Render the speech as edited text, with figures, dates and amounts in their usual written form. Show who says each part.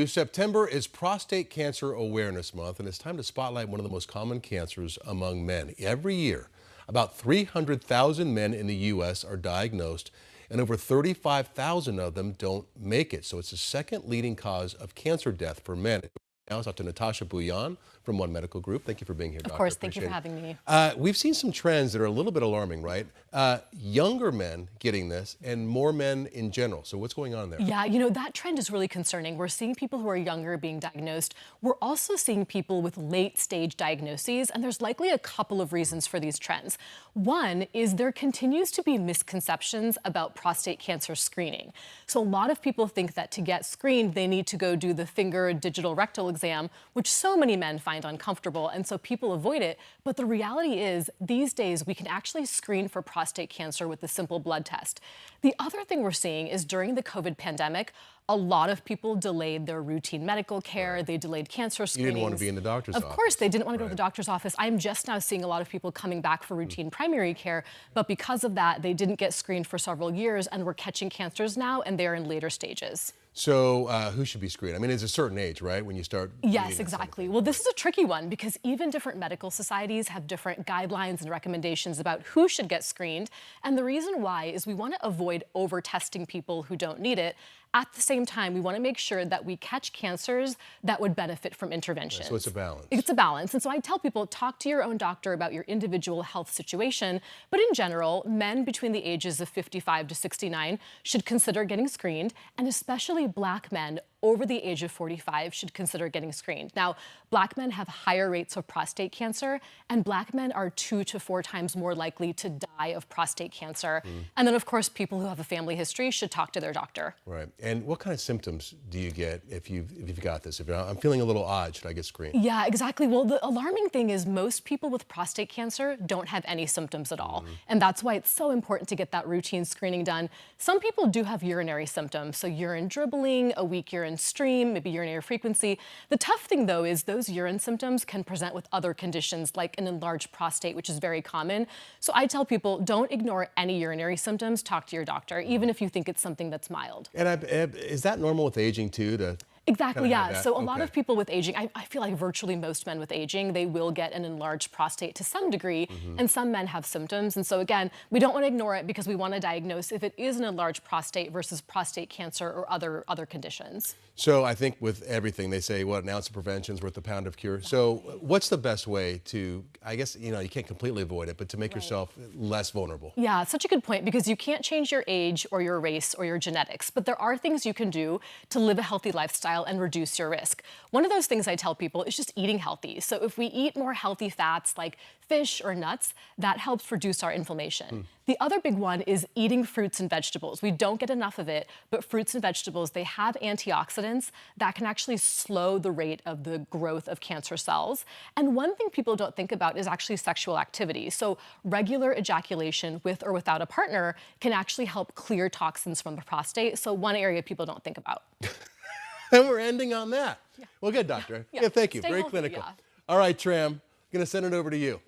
Speaker 1: September is Prostate Cancer Awareness Month, and it's time to spotlight one of the most common cancers among men. Every year, about 300,000 men in the U.S. are diagnosed, and over 35,000 of them don't make it. So it's the second leading cause of cancer death for men. Now it's Dr. Natasha Bhuyan from One Medical Group. Thank you for being here, Doctor.
Speaker 2: Of course, thank you for having me.
Speaker 1: We've seen some trends that are a little bit alarming, right? Younger men getting this and more men in general. So what's going on there?
Speaker 2: Yeah, that trend is really concerning. We're seeing people who are younger being diagnosed. We're also seeing people with late-stage diagnoses, and there's likely a couple of reasons for these trends. One is there continues to be misconceptions about prostate cancer screening. So a lot of people think that to get screened, they need to go do the finger digital rectal exam, which so many men find uncomfortable, and so people avoid it. But the reality is, these days, we can actually screen for prostate cancer with a simple blood test. The other thing we're seeing is during the COVID pandemic, a lot of people delayed their routine medical care. Right. They delayed cancer screenings.
Speaker 1: You didn't want to be in the doctor's office.
Speaker 2: Of course, they didn't want to go to the doctor's office. I'm just now seeing a lot of people coming back for routine primary care, but because of that, they didn't get screened for several years, and we're catching cancers now, and they're in later stages.
Speaker 1: So who should be screened? I mean, it's a certain age, right, when you start?
Speaker 2: Yes, exactly. Well, this is a tricky one because even different medical societies have different guidelines and recommendations about who should get screened. And the reason why is we want to avoid over-testing people who don't need it. At the same time, we want to make sure that we catch cancers that would benefit from intervention.
Speaker 1: So it's a balance.
Speaker 2: It's a balance. And so I tell people, talk to your own doctor about your individual health situation. But in general, men between the ages of 55 to 69 should consider getting screened, and especially Black men over the age of 45 should consider getting screened. Now, Black men have higher rates of prostate cancer, and Black men are 2 to 4 times more likely to die of prostate cancer. And then, of course, people who have a family history should talk to their doctor.
Speaker 1: Right. And what kind of symptoms do you get if you've got this? If I'm feeling a little odd, should I get screened?
Speaker 2: Yeah, exactly. Well, the alarming thing is most people with prostate cancer don't have any symptoms at all. And that's why it's so important to get that routine screening done. Some people do have urinary symptoms, so urine dribbling, a weak urine stream, maybe urinary frequency. The tough thing, though, is those urine symptoms can present with other conditions like an enlarged prostate, which is very common. So I tell people, don't ignore any urinary symptoms. Talk to your doctor, even if you think it's something that's mild.
Speaker 1: And is that normal with aging, too,
Speaker 2: Exactly, yeah. So a lot of people with aging, I feel like virtually most men with aging, they will get an enlarged prostate to some degree, and some men have symptoms. And so again, we don't want to ignore it because we want to diagnose if it is an enlarged prostate versus prostate cancer or other conditions.
Speaker 1: So I think with everything, they say, what, an ounce of prevention is worth a pound of cure. So what's the best way to, I guess, you can't completely avoid it, but to make yourself less vulnerable?
Speaker 2: Yeah, such a good point, because you can't change your age or your race or your genetics, but there are things you can do to live a healthy lifestyle and reduce your risk. One of those things I tell people is just eating healthy. So if we eat more healthy fats like fish or nuts, that helps reduce our inflammation. The other big one is eating fruits and vegetables. We don't get enough of it, but fruits and vegetables, they have antioxidants that can actually slow the rate of the growth of cancer cells. And one thing people don't think about is actually sexual activity. So regular ejaculation with or without a partner can actually help clear toxins from the prostate. So one area people don't think about.
Speaker 1: And we're ending on that. Yeah. Well, good, doctor. Yeah, thank you.
Speaker 2: Stay
Speaker 1: Very
Speaker 2: healthy,
Speaker 1: clinical.
Speaker 2: Yeah.
Speaker 1: All right, Tram, I'm going to send it over to you.